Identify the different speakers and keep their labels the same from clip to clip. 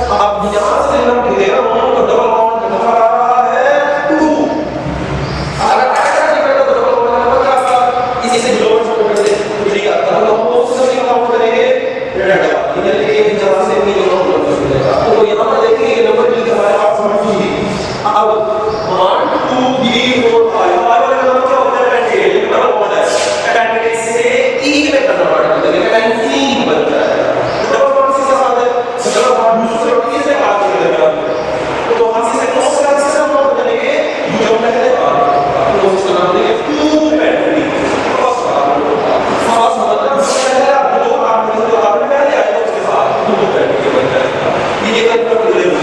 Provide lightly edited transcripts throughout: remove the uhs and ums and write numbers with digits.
Speaker 1: अब यहाँ से हम दे रहा हूँ तो डबल बॉन्ड कितना आ रहा है 2। अगर ऐसा नहीं करता तो डबल बॉन्ड का क्या होगा, इसी से लोड छोड़ कर दे कुछ नहीं आता, तो हम उस समय काउंट करेंगे रेड वाला, यानी कि एक जगह से भी लोड कर देगा। तो यहाँ पर देखिए ये नंबर मिल गया हमारे पास 1 अब 1 2 3 4 5 वाला नंबर क्या होता है, पेंटेट, ये डबल बॉन्ड है, पेंटेट से ई में कन्वर्ट कर देंगे, पेंटीन बन जाएगा। डबल बॉन्ड से क्या होता है, डबल बॉन्ड दूसरे वाले से बात कर देगा, तो हम इसे क्रॉस कर से हम करेंगे जो हमने कहा, तो उसका नाम देंगे 2 पेंटीन क्रॉस मतलब है आप दो आप पहले आए तो उसके साथ 2 पेंटीन बन जाएगा। ये कंफर्म कर लेना।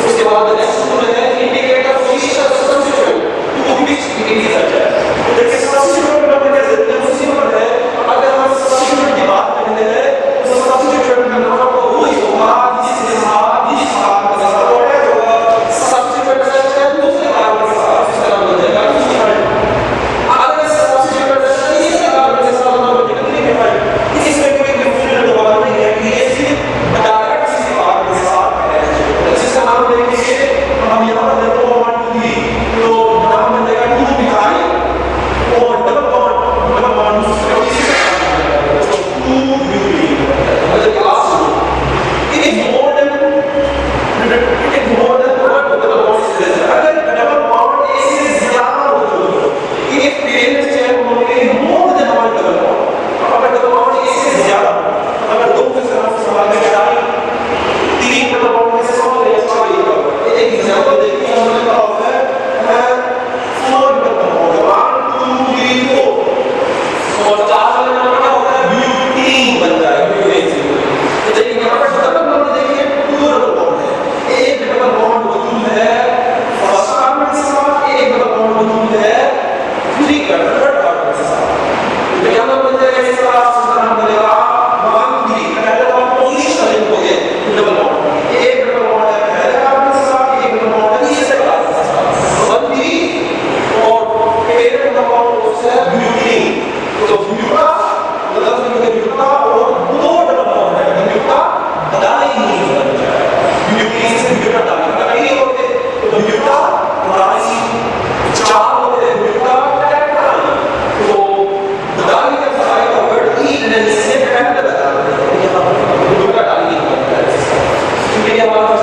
Speaker 1: उसके बाद नेक्स्ट टूल है indicator position substitute, to which indicator है। देखिए सब्स्टिट्यूट का मतलब कैसे सिंपल है, अगर हम सब्स्टिट्यूट की बात करते हैं तो सब्स्टिट्यूट का मतलब वही होगा जिसके साथ जिस भाग के साथ ऑर्डर होगा, सब्स्टिट्यूट है दूसरे भाग के साथ इसका नाम हो जाएगा डिफाइंड। अगर सब्स्टिट्यूट है तीसरे भाग के साथ नाम हो जाएगा डिफाइंड। इसमें कोई कंफ्यूजन होगा नहीं है कि ये सिर्फ डायरेक्ट किसी भाग के साथ है, जिसका नाम देंगे हम यहाँ पर देखो 1 2 3 तो नाम बन जाएगा 2 डिफाइंड और डबल बॉन्ड दूसरे किसी से तो 2 ब्यूटी मतलब class it is more than what double bond is. अगर डबल बॉन्ड ए से ज्यादा हो तो ये पेरेंट्स चेक होंगे more than one double bond. अगर डबल बॉन्ड ए से ज्यादा, अगर 2 के साथ सवाल में डाल 3 डबल बॉन्ड में से सवाल है इसका ये होगा। एक एग्जांपल देखिए हमने कहा है 4 डबल बॉन्ड 1 2 3 4 और 4 वाला नंबर क्या होता है ब्यूटीन बन जाएगा ब्यूटीन। लेकिन यहाँ पर डबल बॉन्ड देखिए 2 डबल बॉन्ड है, एक डबल बॉन्ड मौजूद है फर्स्ट कार्बन के साथ, एक डबल बॉन्ड मौजूद है 3 कार्बन थर्ड कार्बन के साथ। तो क्या नाम बन जाएगा इसका, नाम बनेगा 1 3 पहले तो पोजीशन हो गए डबल बॉन्ड, एक डबल बॉन्ड है पहले कार्बन के साथ, एक डबल बॉन्ड है तीसरे कार्बन के साथ 1 3 और पेरेंट डबल बॉन्ड होता है ब्यूटीन। तो ब्यूटा मतलब ब्यूटा और 2 डबल बॉन्ड है ब्यूटा डाइईन बन जाएगा। ब्यूटीन से ब्यूटा डाइईन होते तो ब्यूटा डाइईन 4 होते हैं ब्यूटा टेट्राईन। तो डाइईन का साइड का वर्ड ई से पहले बता दें यहाँ पर ब्यूटा डाइईन बन जाएगा। क्योंकि हमारे पास